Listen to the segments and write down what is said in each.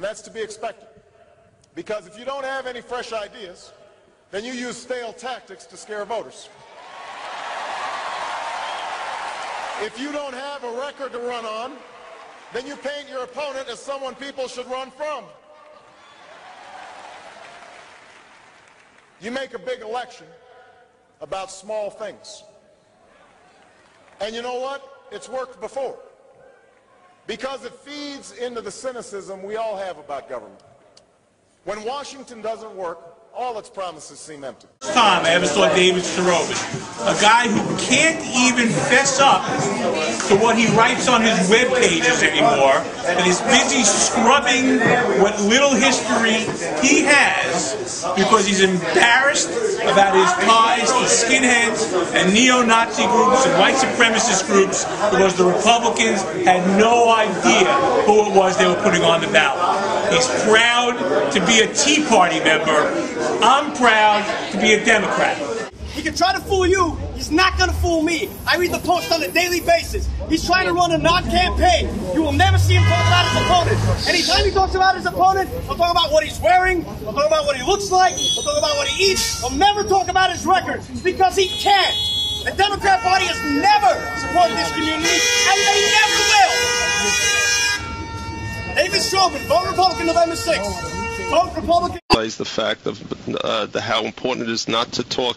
And that's to be expected. Because if you don't have any fresh ideas, then you use stale tactics to scare voters. If you don't have a record to run on, then you paint your opponent as someone people should run from. You make a big election about small things. And you know what? It's worked before. Because it feeds into the cynicism we all have about government. When Washington doesn't work, all its promises seem empty. First time I ever saw David Storoven, a guy who can't even fess up to what he writes on his web pages anymore, and is busy scrubbing what little history he has because he's embarrassed about his ties to skinheads and neo-Nazi groups and white supremacist groups because the Republicans had no idea who it was they were putting on the ballot. He's proud to be a Tea Party member. I'm proud to be a Democrat. He can try to fool you. He's not going to fool me. I read the Post on a daily basis. He's trying to run a non-campaign. You will never see him talk about his opponent. Anytime he talks about his opponent, he'll talk about what he's wearing, he'll talk about what he looks like, he'll talk about what he eats. He'll never talk about his record because he can't. The Democrat Party has never supported this community, and they never will. David Storoven, vote Republican November 6th. Vote Republican. The fact of how important it is not to talk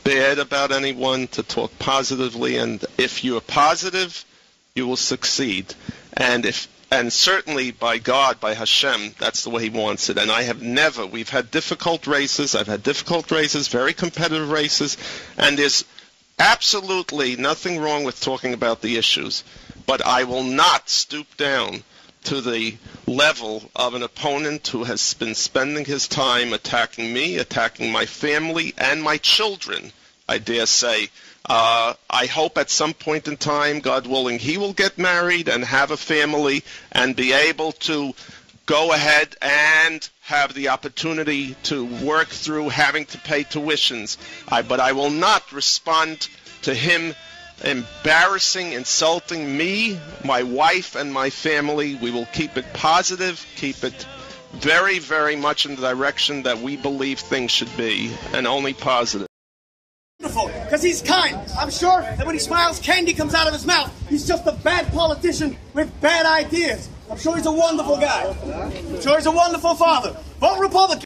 bad about anyone, to talk positively, and if you are positive, you will succeed. And certainly by God, by Hashem, that's the way He wants it. And we've had difficult races. I've had difficult races, very competitive races, and there's absolutely nothing wrong with talking about the issues. But I will not stoop down to the level of an opponent who has been spending his time attacking me, attacking my family, and my children, I dare say. I hope at some point in time, God willing, he will get married and have a family and be able to go ahead and have the opportunity to work through having to pay tuitions. But I will not respond to him embarrassing, insulting me, my wife, and my family. We will keep it positive, keep it very, very much in the direction that we believe things should be, and only positive. Beautiful, because he's kind. I'm sure that when he smiles, candy comes out of his mouth. He's just a bad politician with bad ideas. I'm sure he's a wonderful guy. I'm sure he's a wonderful father. Vote Republican.